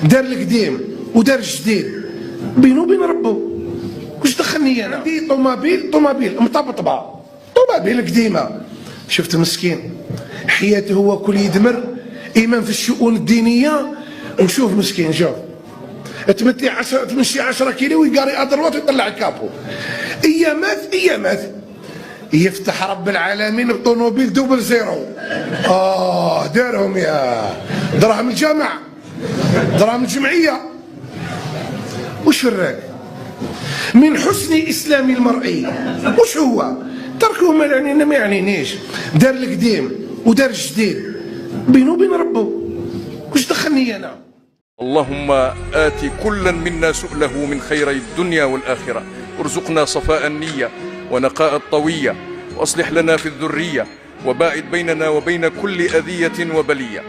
دار القديم ودار الجديد بينه وبين ربه. واش دخلني انا؟ عندي طوموبيل مطبطبه، طوموبيل قديمه. شفت مسكين حياته هو كل يدمر ايمان في الشؤون الدينيه. وشوف مسكين، شوف تمشي 10 كيلو ويقاري ادروات ويطلع الكابو. ايامات يفتح رب العالمين بطوموبيل دوبل زيرو. دارهم يا دراهم الجامع، دراهم الجمعيه. وش فراك؟ من حسن اسلام المرء وش هو؟ تركه ما يعنينيش. دار القديم ودار الجديد بينه وبين ربه. وش دخلني انا؟ اللهم آت كلا منا سؤله من خيري الدنيا والآخرة، ارزقنا صفاء النية ونقاء الطوية، وأصلح لنا في الذرية، وباعد بيننا وبين كل أذية وبلية.